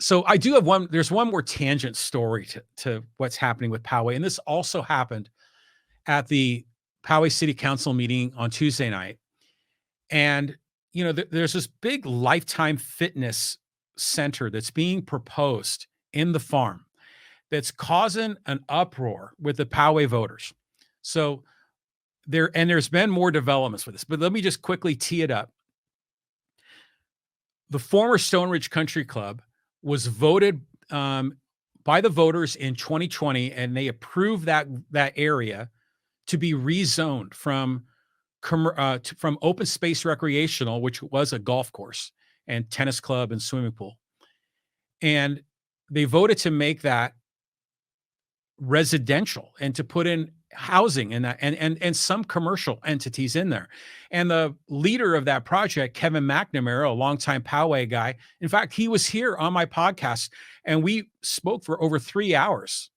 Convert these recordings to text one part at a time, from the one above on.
So I do have one. There's one more tangent story to what's happening with Poway, and this also happened at the Poway City Council meeting on Tuesday night. And there's this big Lifetime Fitness center that's being proposed in the farm that's causing an uproar with the Poway voters. So there's been more developments with this, but let me just quickly tee it up. The former Stone Ridge Country Club was voted by the voters in 2020, and they approved that area to be rezoned from open space recreational, which was a golf course and tennis club and swimming pool, and they voted to make that residential and to put in housing and that and some commercial entities in there. And the leader of that project, Kevin McNamara, a longtime Poway guy, in fact, he was here on my podcast and we spoke for over 3 hours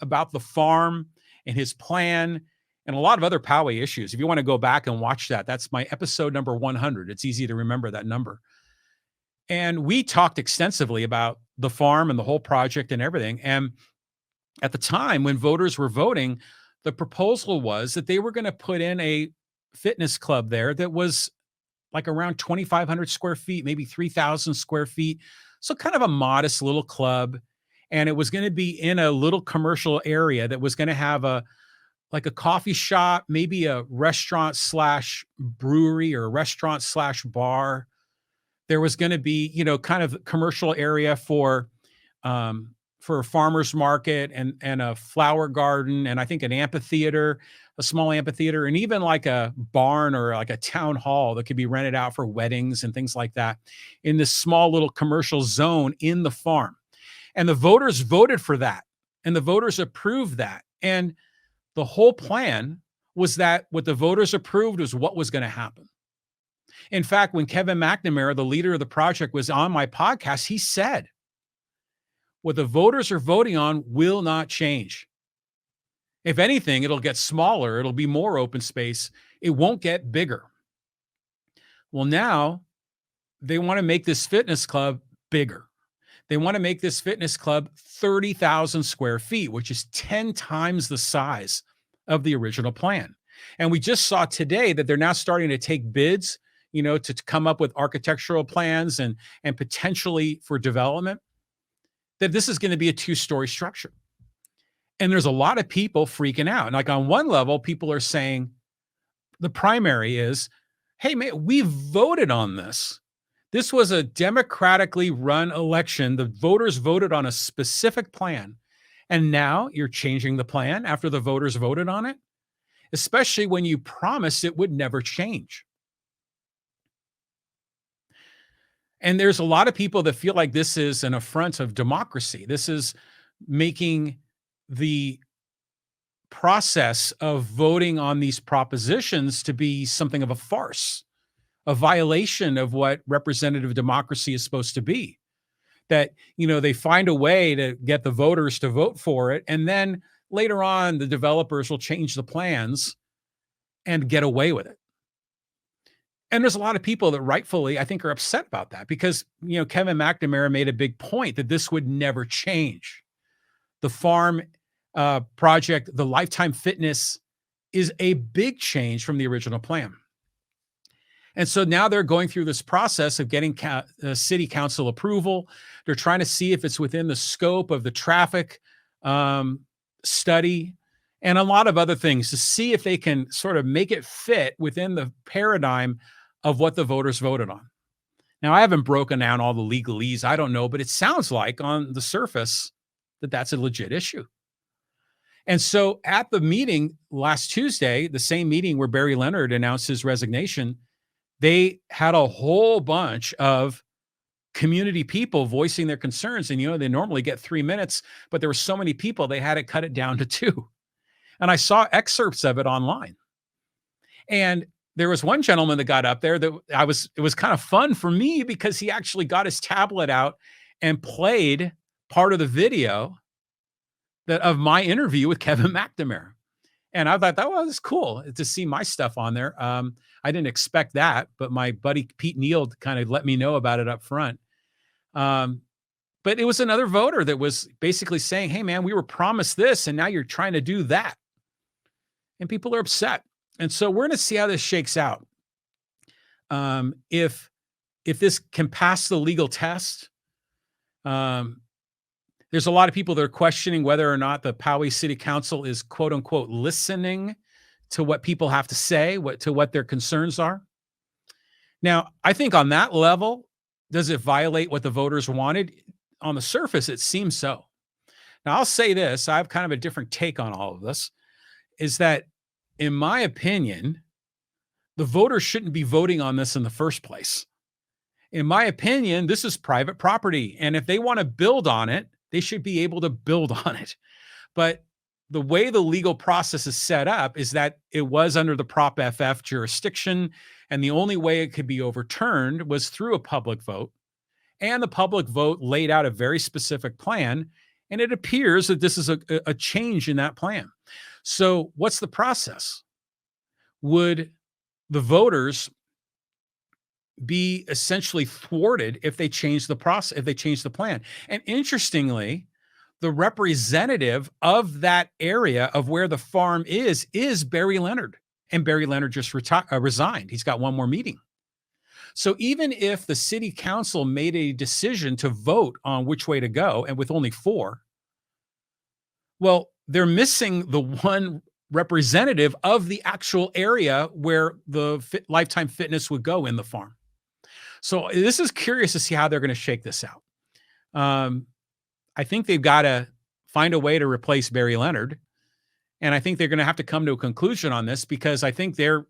about the farm and his plan and a lot of other Poway issues. If you want to go back and watch that, that's my episode number 100. It's easy to remember that number. And we talked extensively about the farm and the whole project and everything. And at the time when voters were voting, the proposal was that they were going to put in a fitness club there that was like around 2,500 square feet, maybe 3,000 square feet. So kind of a modest little club. And it was going to be in a little commercial area that was going to have like a coffee shop, maybe a restaurant slash brewery or a restaurant slash bar. There was going to be, kind of commercial area for a farmer's market and a flower garden, and I think an amphitheater, a small amphitheater, and even like a barn or like a town hall that could be rented out for weddings and things like that in this small little commercial zone in the farm. And the voters voted for that, and the voters approved that. And the whole plan was that what the voters approved was what was going to happen. In fact, when Kevin McNamara, the leader of the project, was on my podcast, he said, what the voters are voting on will not change. If anything, it'll get smaller. It'll be more open space. It won't get bigger. Well, now they want to make this fitness club bigger. They want to make this fitness club 30,000 square feet, which is 10 times the size of the original plan. And we just saw today that they're now starting to take bids, to come up with architectural plans and potentially for development, that this is going to be a 2-story structure. And there's a lot of people freaking out. And like on one level, people are saying the primary is, hey, man, we voted on this. This was a democratically run election. The voters voted on a specific plan. And now you're changing the plan after the voters voted on it, especially when you promised it would never change. And there's a lot of people that feel like this is an affront of democracy. This is making the process of voting on these propositions to be something of a farce, a violation of what representative democracy is supposed to be. That, they find a way to get the voters to vote for it. And then later on, the developers will change the plans and get away with it. And there's a lot of people that rightfully, I think, are upset about that because, Kevin McNamara made a big point that this would never change. The farm project, the Lifetime Fitness, is a big change from the original plan. And so now they're going through this process of getting city council approval. They're trying to see if it's within the scope of the traffic study and a lot of other things to see if they can sort of make it fit within the paradigm of what the voters voted on. Now, I haven't broken down all the legalese. I don't know, but it sounds like on the surface that that's a legit issue. And so at the meeting last Tuesday, the same meeting where Barry Leonard announced his resignation, they had a whole bunch of community people voicing their concerns. And, they normally get 3 minutes, but there were so many people, they had to cut it down to 2. And I saw excerpts of it online. And there was one gentleman that got up there that it was kind of fun for me because he actually got his tablet out and played part of the video of my interview with Kevin McNamara. And I thought that was cool to see my stuff on there. I didn't expect that, but my buddy Pete Neal kind of let me know about it up front. But it was another voter that was basically saying, "Hey, man, we were promised this, and now you're trying to do that." And people are upset. And so we're going to see how this shakes out. If this can pass the legal test, um, there's a lot of people that are questioning whether or not the Poway City Council is quote unquote listening to what people have to say, what their concerns are. Now, I think on that level, does it violate what the voters wanted? On the surface, it seems so. Now, I'll say this, I have kind of a different take on all of this, is that in my opinion, the voters shouldn't be voting on this in the first place. In my opinion, this is private property. And if they want to build on it, they should be able to build on it. But the way the legal process is set up is that it was under the Prop FF jurisdiction. And the only way it could be overturned was through a public vote. And the public vote laid out a very specific plan. And it appears that this is a change in that plan. So, what's the process? Would the voters be essentially thwarted if they change the process, if they change the plan? And interestingly, the representative of that area of where the farm is Barry Leonard. And Barry Leonard just resigned. He's got one more meeting. So even if the city council made a decision to vote on which way to go, and with only 4, well, they're missing the one representative of the actual area where the Lifetime Fitness would go in the farm. So this is curious to see how they're going to shake this out. I think they've got to find a way to replace Barry Leonard. And I think they're going to have to come to a conclusion on this, because I think they're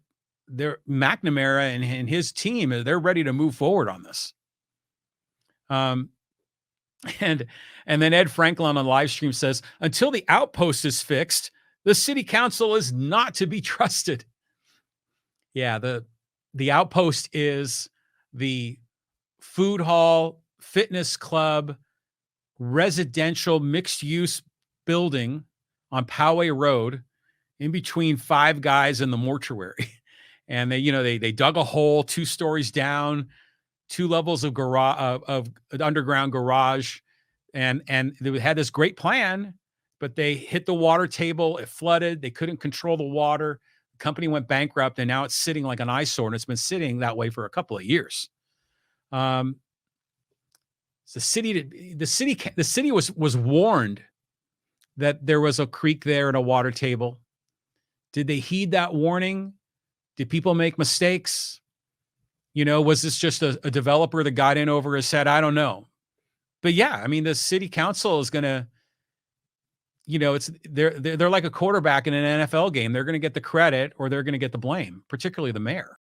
McNamara and his team, they're ready to move forward on this. And then Ed Franklin on the live stream says, until the outpost is fixed, the city council is not to be trusted. Yeah, the outpost is the food hall, fitness club, residential mixed use building on Poway Road in between Five Guys and the mortuary. And they dug a hole 2 stories down, 2 levels of garage, of underground garage. And they had this great plan, but they hit the water table. It flooded. They couldn't control the water. The company went bankrupt, and now it's sitting like an eyesore, and it's been sitting that way for a couple of years. The city was warned that there was a creek there and a water table. Did they heed that warning? Did people make mistakes? Was this just a developer that got in over his head? I don't know. But yeah, I mean, the city council is going to, they're like a quarterback in an NFL game. They're going to get the credit or they're going to get the blame, particularly the mayor.